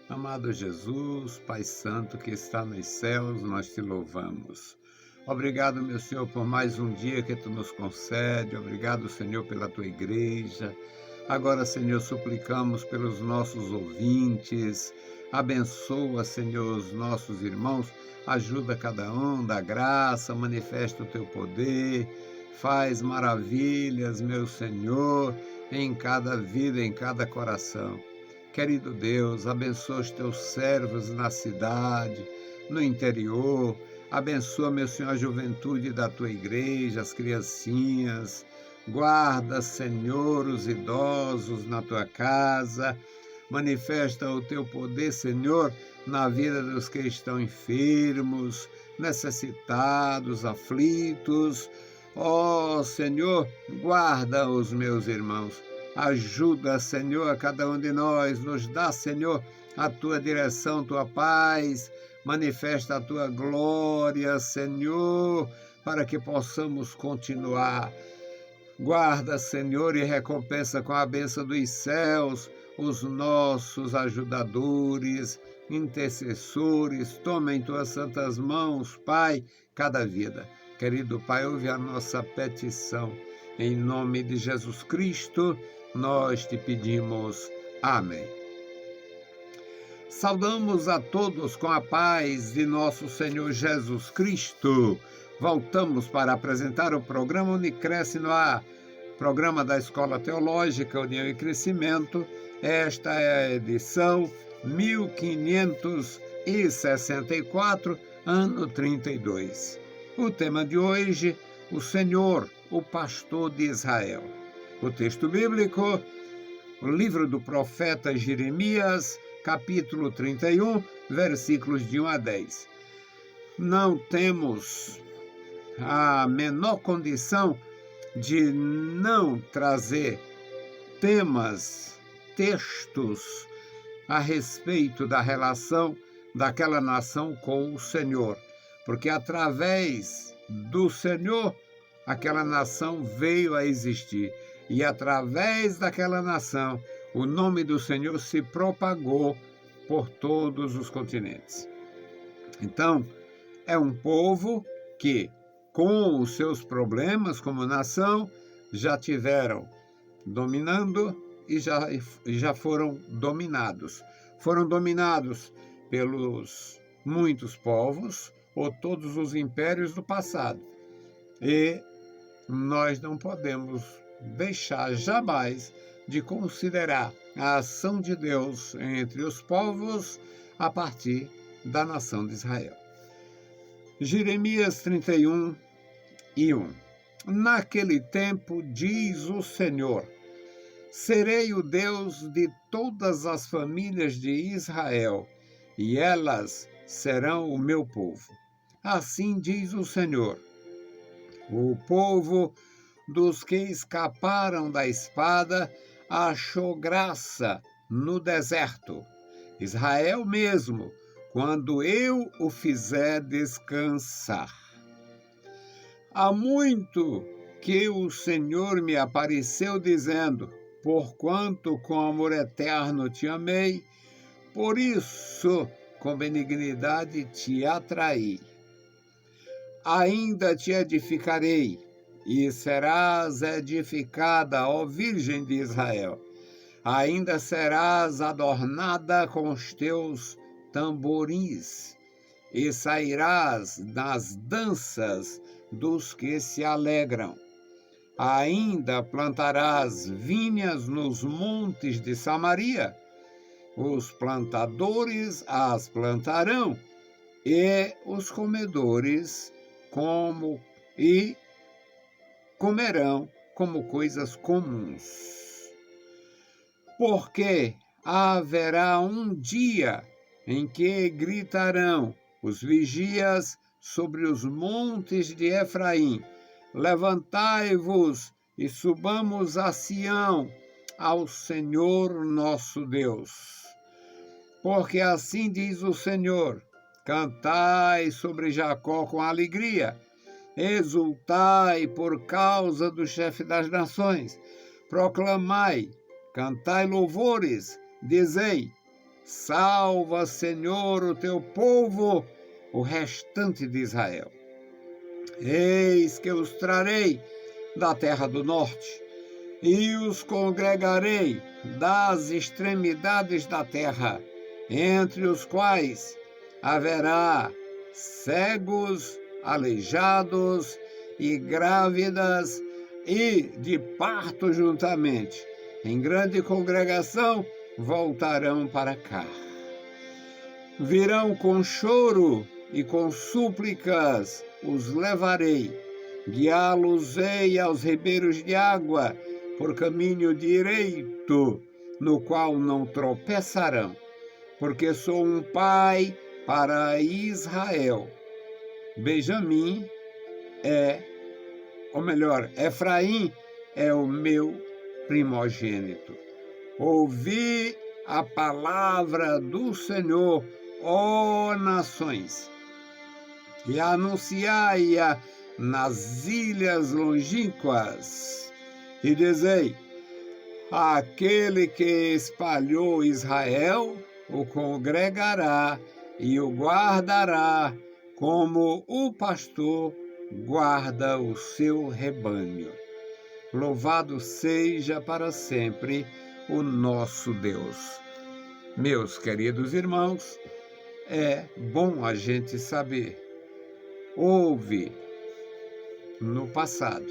Amado Jesus, Pai Santo que está nos céus, nós te louvamos. Obrigado, meu Senhor, por mais um dia que tu nos concede. Obrigado, Senhor, pela tua igreja. Agora, Senhor, suplicamos pelos nossos ouvintes. Abençoa, Senhor, os nossos irmãos. Ajuda cada um, dá graça, manifesta o teu poder. Faz maravilhas, meu Senhor, em cada vida, em cada coração. Querido Deus, abençoa os teus servos na cidade, no interior. Abençoa, meu Senhor, a juventude da tua igreja, as criancinhas. Guarda, Senhor, os idosos na tua casa. Manifesta o teu poder, Senhor, na vida dos que estão enfermos, necessitados, aflitos. Ó, Senhor, guarda os meus irmãos. Ajuda, Senhor, a cada um de nós. Nos dá, Senhor, a tua direção, tua paz. Manifesta a tua glória, Senhor, para que possamos continuar. Guarda, Senhor, e recompensa com a bênção dos céus os nossos ajudadores, intercessores. Toma em tuas santas mãos, Pai, cada vida. Querido Pai, ouve a nossa petição. Em nome de Jesus Cristo, nós te pedimos. Amém. Saudamos a todos com a paz de nosso Senhor Jesus Cristo. Voltamos para apresentar o programa Unicresce no Ar, programa da Escola Teológica União e Crescimento. Esta é a edição 1564, ano 32. O tema de hoje, o Senhor, o pastor de Israel. O texto bíblico, o livro do profeta Jeremias, capítulo 31, versículos de 1 a 10. Não temos a menor condição de não trazer temas, textos a respeito da relação daquela nação com o Senhor, porque através do Senhor aquela nação veio a existir e através daquela nação o nome do Senhor se propagou por todos os continentes. Então, é um povo que, com os seus problemas como nação, já tiveram dominando e já foram dominados. Foram dominados pelos muitos povos ou todos os impérios do passado. E nós não podemos deixar jamais de considerar a ação de Deus entre os povos a partir da nação de Israel. Jeremias 31 e 1. Naquele tempo, diz o Senhor, serei o Deus de todas as famílias de Israel, e elas serão o meu povo. Assim diz o Senhor, o povo dos que escaparam da espada achou graça no deserto. Israel mesmo, quando eu o fizer descansar. Há muito que o Senhor me apareceu dizendo, porquanto com amor eterno te amei, por isso com benignidade te atraí. Ainda te edificarei, e serás edificada, ó Virgem de Israel. Ainda serás adornada com os teus tamborins, e sairás nas danças dos que se alegram. Ainda plantarás vinhas nos montes de Samaria, os plantadores as plantarão, e os comedores comerão como coisas comuns. Porque haverá um dia em que gritarão os vigias sobre os montes de Efraim, levantai-vos e subamos a Sião, ao Senhor nosso Deus. Porque assim diz o Senhor, cantai sobre Jacó com alegria, exultai por causa do chefe das nações, proclamai, cantai louvores, dizei, Salva, Senhor, o teu povo, o restante de Israel. Eis que os trarei da terra do norte e os congregarei das extremidades da terra, entre os quais haverá cegos, aleijados e grávidas e de parto juntamente. Em grande congregação voltarão para cá. Virão com choro e com súplicas os levarei. Guiá-los-ei aos ribeiros de água, por caminho direito, no qual não tropeçarão, porque sou um pai para Israel. Benjamim Efraim é o meu primogênito. Ouvi a palavra do Senhor, ó nações, e anunciai-a nas ilhas longínquas, e dizei: aquele que espalhou Israel o congregará e o guardará, como o pastor guarda o seu rebanho. Louvado seja para sempre o nosso Deus. Meus queridos irmãos, é bom a gente saber. Houve, no passado,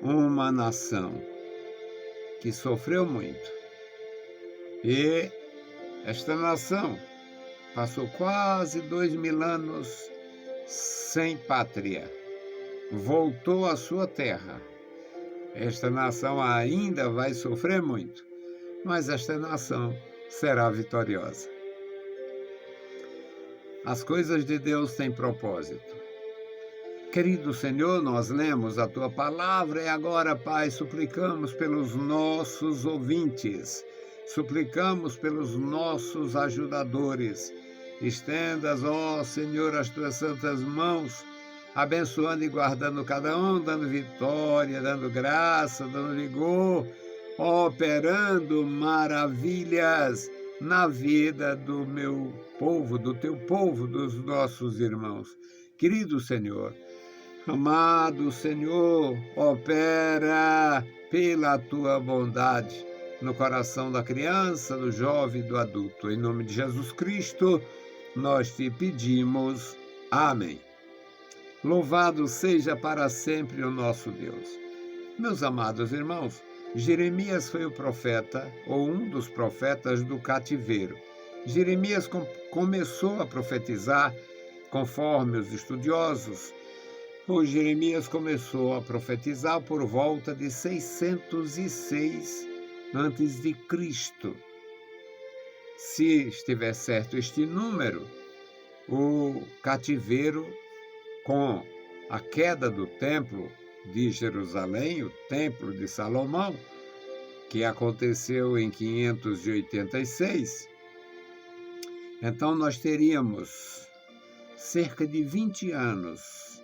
uma nação que sofreu muito. E esta nação passou quase 2000 anos sem pátria. Voltou à sua terra. Esta nação ainda vai sofrer muito, mas esta nação será vitoriosa. As coisas de Deus têm propósito. Querido Senhor, nós lemos a Tua palavra e agora, Pai, suplicamos pelos nossos ouvintes, suplicamos pelos nossos ajudadores. Estendas, ó Senhor, as Tuas santas mãos, abençoando e guardando cada um, dando vitória, dando graça, dando vigor, operando maravilhas na vida do meu povo, do Teu povo, dos nossos irmãos. Querido Senhor, amado Senhor, opera pela Tua bondade no coração da criança, do jovem e do adulto. Em nome de Jesus Cristo, nós Te pedimos. Amém. Louvado seja para sempre o nosso Deus. Meus amados irmãos, Jeremias foi o profeta, ou um dos profetas do cativeiro. Jeremias começou a profetizar, conforme os estudiosos, Jeremias começou a profetizar por volta de 606 a.C. Se estiver certo este número, o cativeiro, com a queda do templo de Jerusalém, o templo de Salomão, que aconteceu em 586, então nós teríamos cerca de 20 anos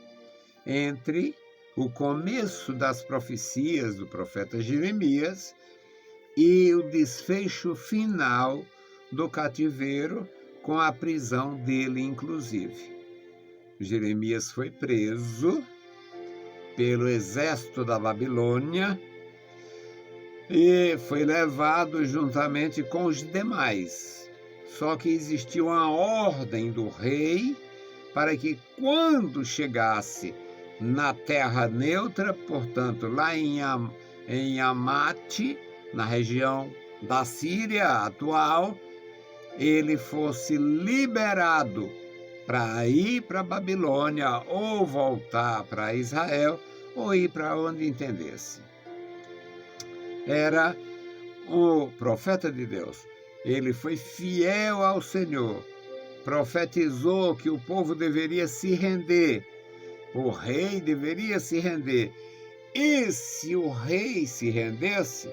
entre o começo das profecias do profeta Jeremias e o desfecho final do cativeiro, com a prisão dele, inclusive. Jeremias foi preso pelo exército da Babilônia e foi levado juntamente com os demais. Só que existia uma ordem do rei para que, quando chegasse na terra neutra, portanto, lá em Amate, na região da Síria atual, ele fosse liberado para ir para a Babilônia, ou voltar para Israel, ou ir para onde entendesse. Era o profeta de Deus. Ele foi fiel ao Senhor, profetizou que o povo deveria se render, o rei deveria se render. E se o rei se rendesse,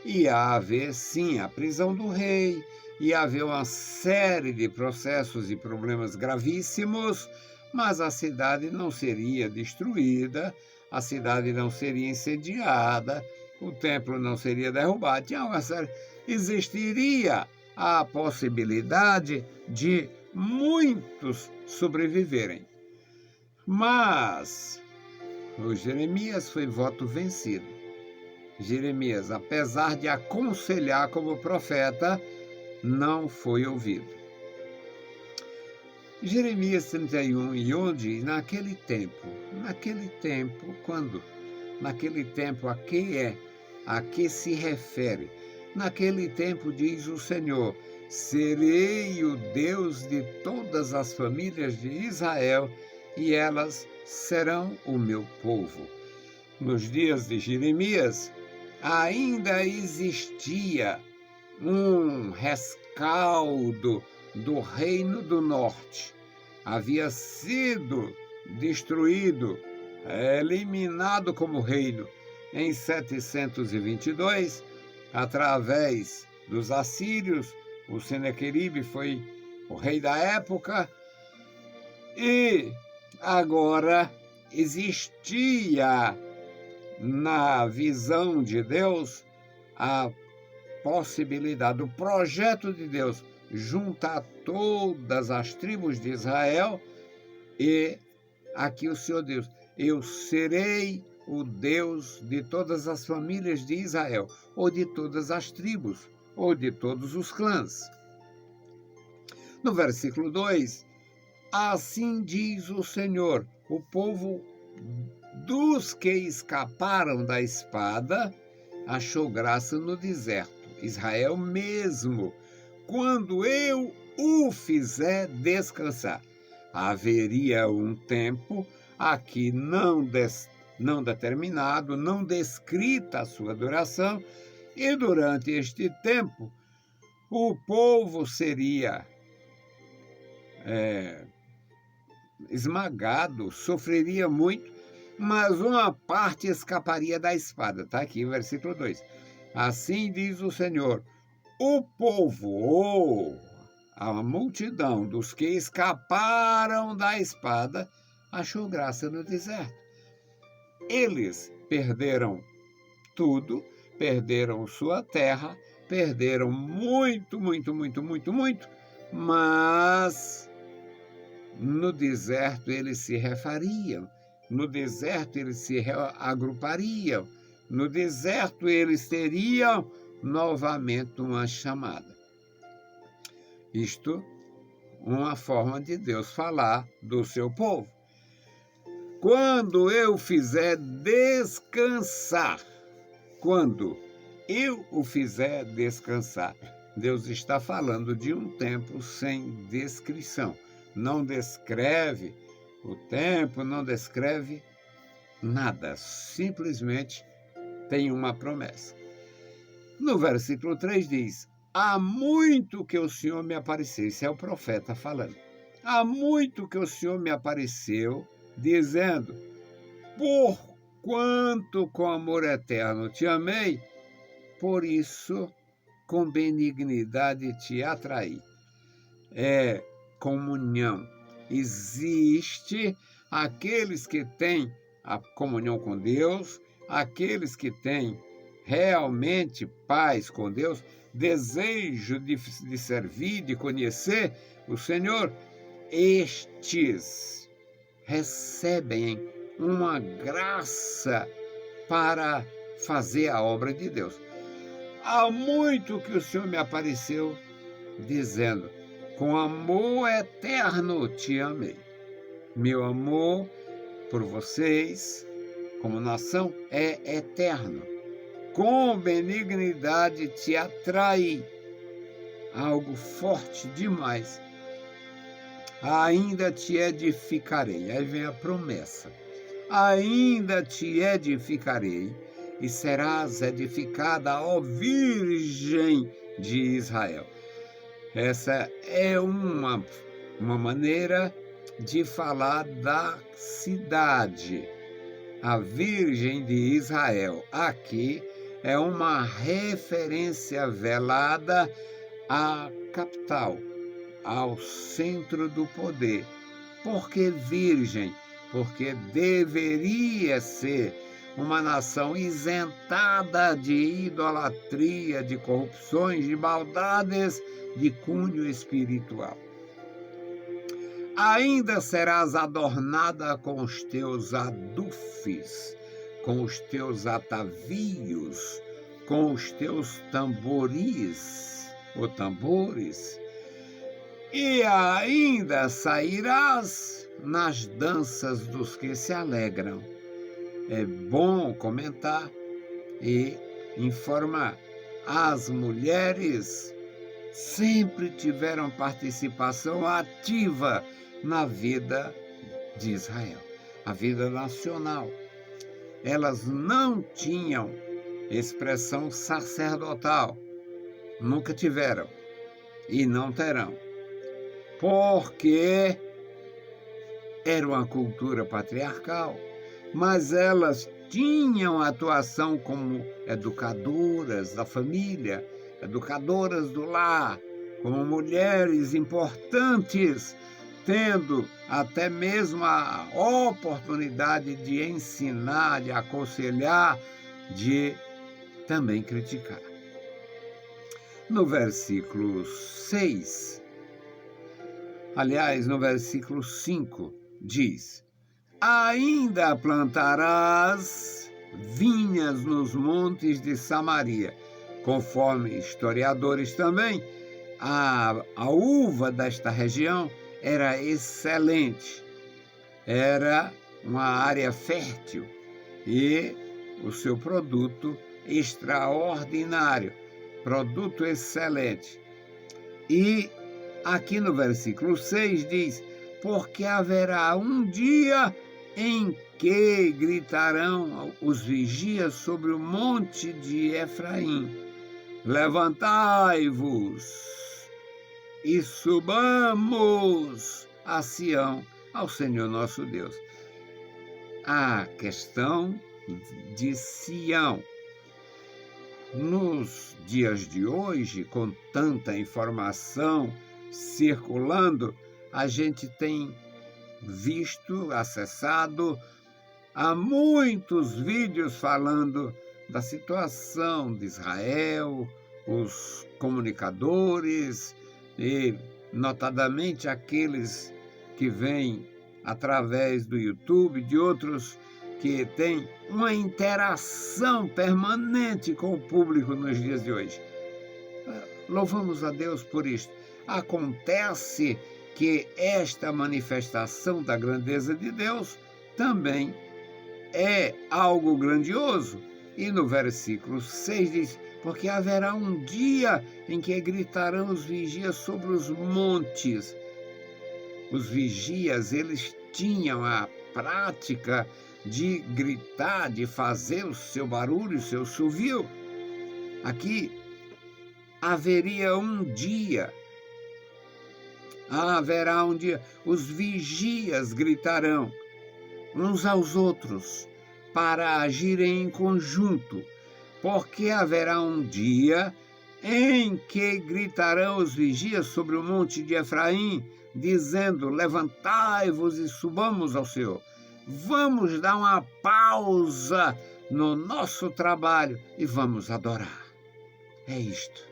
ia haver, sim, a prisão do rei, ia haver uma série de processos e problemas gravíssimos, mas a cidade não seria destruída, a cidade não seria incendiada, o templo não seria derrubado, existiria a possibilidade de muitos sobreviverem. Mas o Jeremias foi voto vencido. Jeremias, apesar de aconselhar como profeta, não foi ouvido. Jeremias 31:1 diz, naquele tempo, quando? Naquele tempo, a que se refere? Naquele tempo, diz o Senhor, serei o Deus de todas as famílias de Israel, e elas serão o meu povo. Nos dias de Jeremias, ainda existia um rescaldo do reino do norte. Havia sido destruído, eliminado como reino em 722, através dos assírios. O Senequeribe foi o rei da época, e agora existia na visão de Deus a possibilidade, o projeto de Deus juntar todas as tribos de Israel. E aqui o Senhor Deus, eu serei o Deus de todas as famílias de Israel, ou de todas as tribos, ou de todos os clãs. No versículo 2, assim diz o Senhor, o povo dos que escaparam da espada achou graça no deserto, Israel mesmo, quando eu o fizer descansar. Haveria um tempo aqui não determinado, não descrita a sua duração, e durante este tempo o povo seria esmagado, sofreria muito, mas uma parte escaparia da espada. Está aqui o versículo 2. Assim diz o Senhor, o povo, ou a multidão dos que escaparam da espada, achou graça no deserto. Eles perderam tudo, perderam sua terra, perderam muito, mas no deserto eles se refariam, no deserto eles se agrupariam, no deserto eles teriam novamente uma chamada. Isto, uma forma de Deus falar do seu povo. Quando eu fizer descansar, quando eu o fizer descansar, Deus está falando de um tempo sem descrição. Não descreve o tempo, não descreve nada, simplesmente tem uma promessa. No versículo 3 diz, há muito que o Senhor me apareceu, isso é o profeta falando, há muito que o Senhor me apareceu, dizendo, por quanto com amor eterno te amei, por isso com benignidade te atraí. É comunhão. Existe aqueles que têm a comunhão com Deus, aqueles que têm realmente paz com Deus, desejo de servir, de conhecer o Senhor, estes recebem uma graça para fazer a obra de Deus. Há muito que o Senhor me apareceu dizendo, com amor eterno te amei. Meu amor por vocês, como nação, é eterno. Com benignidade te atraí. Algo forte demais. Ainda te edificarei. Aí vem a promessa. Ainda te edificarei e serás edificada, ó Virgem de Israel. Essa é uma maneira de falar da cidade, a Virgem de Israel. Aqui é uma referência velada à capital, ao centro do poder. Por que virgem? Porque deveria ser uma nação isentada de idolatria, de corrupções, de maldades de cunho espiritual. Ainda serás adornada com os teus adufes, com os teus atavios, com os teus tamboris, ou tambores, e ainda sairás nas danças dos que se alegram. É bom comentar e informar. As mulheres sempre tiveram participação ativa na vida de Israel, a vida nacional. Elas não tinham expressão sacerdotal, nunca tiveram e não terão, porque era uma cultura patriarcal, mas elas tinham atuação como educadoras da família, educadoras do lar, como mulheres importantes, tendo até mesmo a oportunidade de ensinar, de aconselhar, de também criticar. No versículo 6, aliás, no versículo 5, diz: ainda plantarás vinhas nos montes de Samaria. Conforme historiadores também, a uva desta região era excelente, era uma área fértil e o seu produto extraordinário, produto excelente. E aqui no versículo 6 diz: porque haverá um dia em que gritarão os vigias sobre o monte de Efraim: levantai-vos e subamos a Sião, ao Senhor nosso Deus. A questão de Sião. Nos dias de hoje, com tanta informação circulando, a gente tem visto, acessado a muitos vídeos falando da situação de Israel, os comunicadores e, notadamente, aqueles que vêm através do YouTube, de outros que têm uma interação permanente com o público nos dias de hoje. Louvamos a Deus por isto. Acontece que esta manifestação da grandeza de Deus também é algo grandioso. E no versículo 6 diz: porque haverá um dia em que gritarão os vigias sobre os montes. Os vigias, eles tinham a prática de gritar, de fazer o seu barulho, o seu assovio. Aqui haverá um dia, os vigias gritarão uns aos outros para agirem em conjunto, porque haverá um dia em que gritarão os vigias sobre o monte de Efraim, dizendo: levantai-vos e subamos ao Senhor. Vamos dar uma pausa no nosso trabalho e vamos adorar. É isto.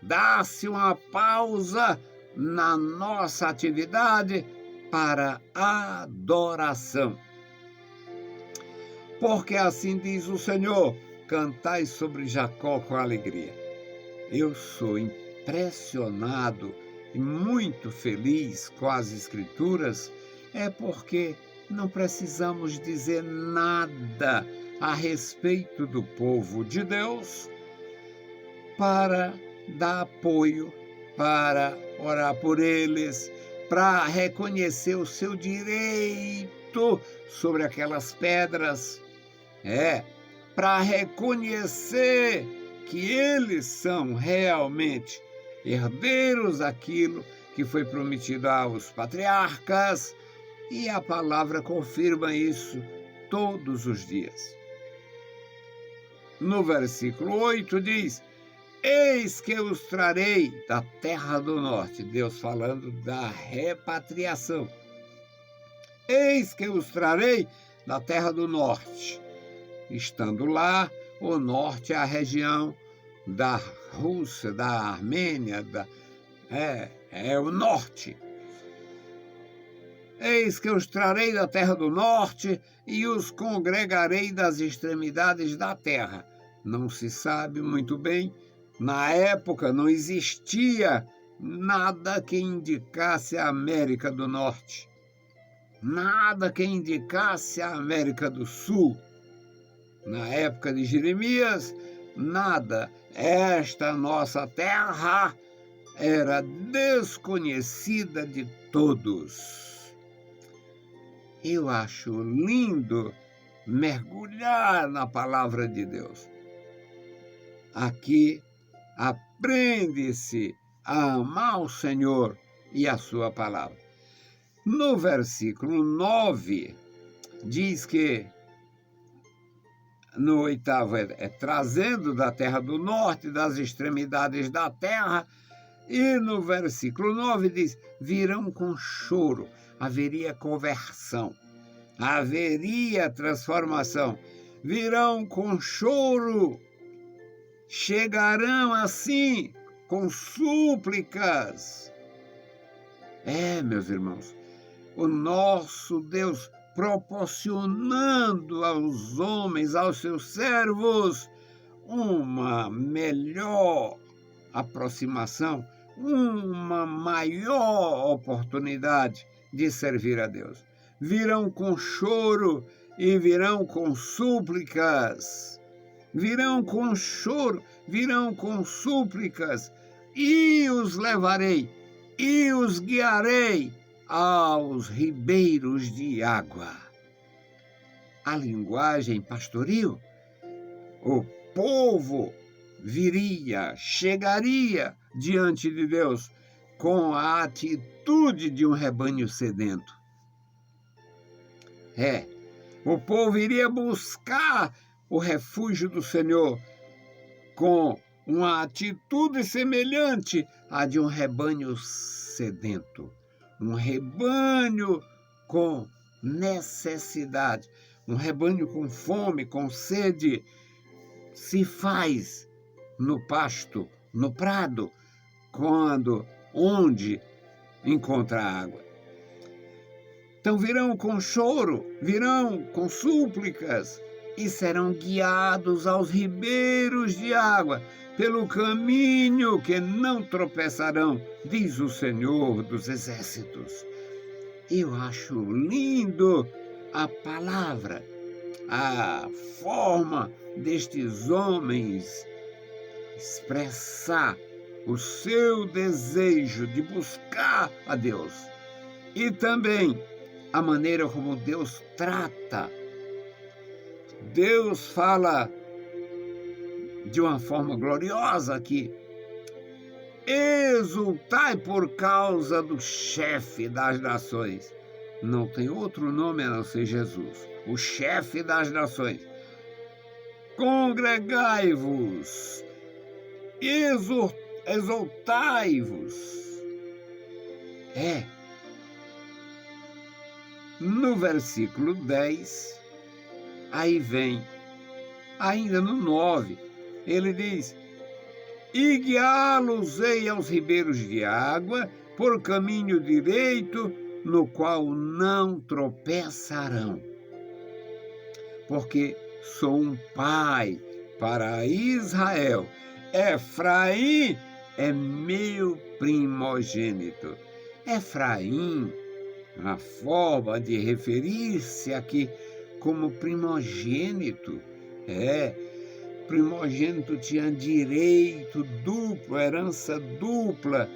Dá-se uma pausa na nossa atividade para adoração. Porque assim diz o Senhor: cantai sobre Jacó com alegria. Eu sou impressionado e muito feliz com as Escrituras, é porque não precisamos dizer nada a respeito do povo de Deus para dar apoio, para orar por eles, para reconhecer o seu direito sobre aquelas pedras, para reconhecer que eles são realmente herdeiros daquilo que foi prometido aos patriarcas, e a palavra confirma isso todos os dias. No versículo 8 diz: eis que os trarei da terra do norte. Deus falando da repatriação. Eis que os trarei da terra do norte, estando lá, o norte é a região da Rússia, da Armênia, é o norte. Eis que os trarei da terra do norte e os congregarei das extremidades da terra. Não se sabe muito bem. Na época não existia nada que indicasse a América do Norte, nada que indicasse a América do Sul. Na época de Jeremias, nada. Esta nossa terra era desconhecida de todos. Eu acho lindo mergulhar na palavra de Deus. Aqui aprende-se a amar o Senhor e a sua palavra. No versículo 9, diz que no 8º trazendo da terra do norte, das extremidades da terra, e no versículo 9 diz, virão com choro, haveria conversão, haveria transformação, virão com choro, chegarão assim com súplicas. Meus irmãos, o nosso Deus proporcionando aos homens, aos seus servos, uma melhor aproximação, uma maior oportunidade de servir a Deus. Virão com choro e virão com súplicas. Virão com choro, virão com súplicas, e os levarei, e os guiarei aos ribeiros de água. A linguagem pastoril, o povo chegaria diante de Deus com a atitude de um rebanho sedento. O povo iria buscar o refúgio do Senhor com uma atitude semelhante à de um rebanho sedento, um rebanho com necessidade, um rebanho com fome, com sede. Se faz no pasto, no prado, onde encontra água. Então virão com choro, virão com súplicas e serão guiados aos ribeiros de água, pelo caminho que não tropeçarão, diz o Senhor dos Exércitos. Eu acho lindo a palavra, a forma destes homens expressar o seu desejo de buscar a Deus e também a maneira como Deus trata. Deus fala de uma forma gloriosa aqui. Exultai por causa do chefe das nações. Não tem outro nome a não ser Jesus, o chefe das nações. Congregai-vos, exultai-vos. No versículo 10, aí vem, ainda no 9, ele diz, e guiá-los-ei aos ribeiros de água, por caminho direito, no qual não tropeçarão. Porque sou um pai para Israel. Efraim é meu primogênito. Efraim, a forma de referir-se aqui como primogênito. Primogênito tinha direito duplo, herança dupla.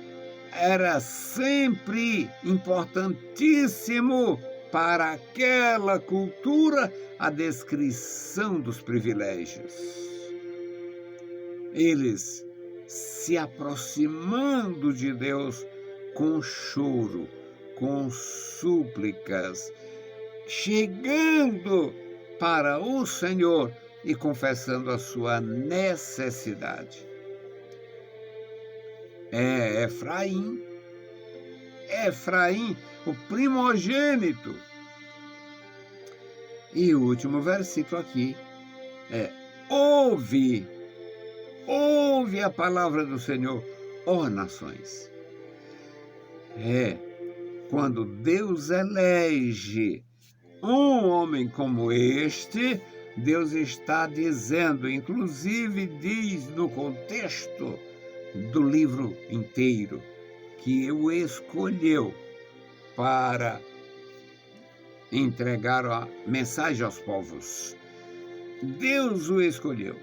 Era sempre importantíssimo para aquela cultura a descrição dos privilégios. Eles se aproximando de Deus com choro, com súplicas, chegando para o Senhor e confessando a sua necessidade. Efraim, o primogênito. E o último versículo aqui é: ouve, ouve a palavra do Senhor, ó nações. Quando Deus elege um homem como este, Deus está dizendo, inclusive diz no contexto do livro inteiro, que o escolheu para entregar a mensagem aos povos. Deus o escolheu.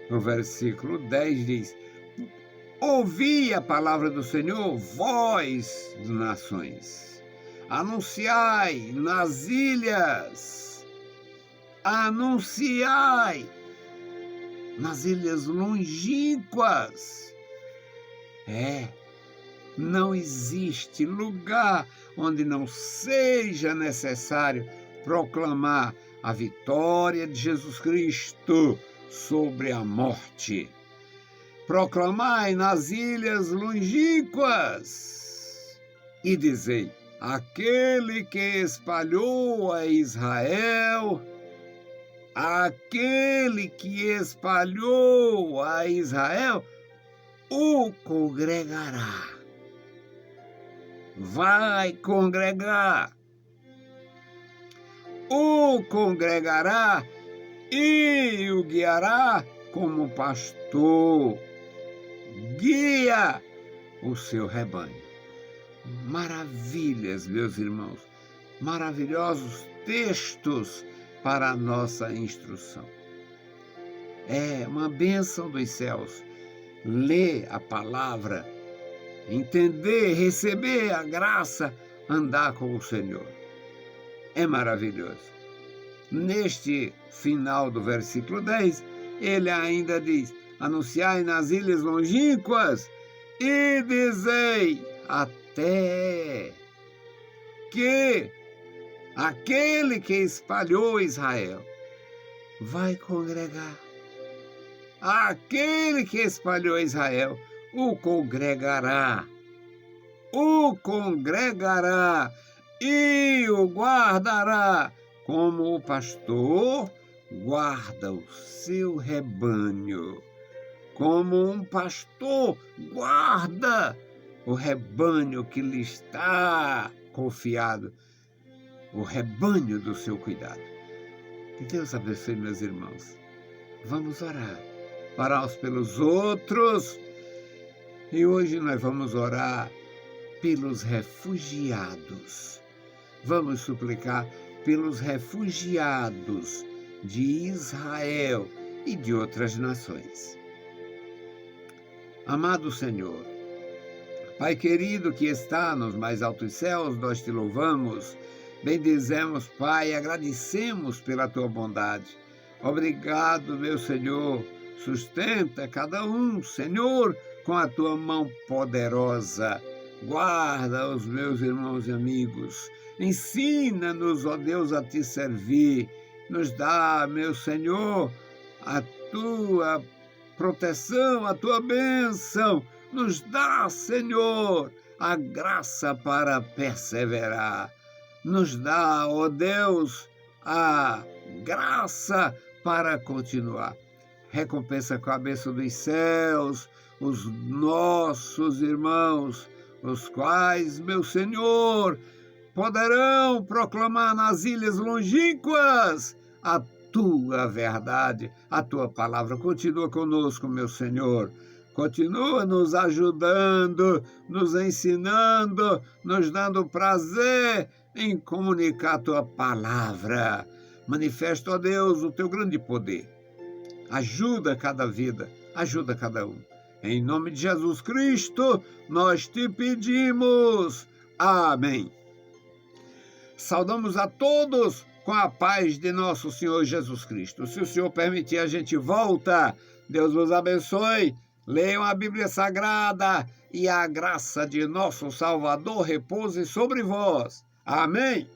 No versículo 10 diz: ouvi a palavra do Senhor, vós nações, anunciai nas ilhas, anunciai nas ilhas longínquas. Não existe lugar onde não seja necessário proclamar a vitória de Jesus Cristo sobre a morte. Proclamai nas ilhas longínquas e dizei: aquele que espalhou a Israel, aquele que espalhou a Israel, o congregará. Vai congregar. O congregará e o guiará como pastor. Guia o seu rebanho. Maravilhas, meus irmãos. Maravilhosos textos para a nossa instrução. É uma bênção dos céus ler a palavra, entender, receber a graça, andar com o Senhor. É maravilhoso. Neste final do versículo 10, ele ainda diz: anunciai nas ilhas longínquas e dizei até que aquele que espalhou Israel vai congregar. Aquele que espalhou Israel o congregará. O congregará e o guardará, como o pastor guarda o seu rebanho. Como um pastor guarda o rebanho que lhe está confiado, o rebanho do seu cuidado. Que Deus abençoe, meus irmãos. Vamos orar. Orar uns pelos outros. E hoje nós vamos orar pelos refugiados. Vamos suplicar pelos refugiados de Israel e de outras nações. Amado Senhor, Pai querido que está nos mais altos céus, nós te louvamos, bendizemos, Pai, agradecemos pela tua bondade. Obrigado, meu Senhor, sustenta cada um, Senhor, com a tua mão poderosa. Guarda os meus irmãos e amigos. Ensina-nos, ó Deus, a te servir. Nos dá, meu Senhor, a tua proteção, a tua bênção. Nos dá, Senhor, a graça para perseverar. Nos dá, ó Deus, a graça para continuar. Recompensa com a bênção dos céus os nossos irmãos, os quais, meu Senhor, poderão proclamar nas ilhas longínquas a tua verdade, a tua palavra. Continua conosco, meu Senhor. Continua nos ajudando, nos ensinando, nos dando prazer em comunicar a tua palavra. Manifesta, ó Deus, o teu grande poder. Ajuda cada vida, ajuda cada um. Em nome de Jesus Cristo, nós te pedimos. Amém. Saudamos a todos com a paz de nosso Senhor Jesus Cristo. Se o Senhor permitir, a gente volta. Deus vos abençoe. Leiam a Bíblia Sagrada e a graça de nosso Salvador repouse sobre vós. Amém.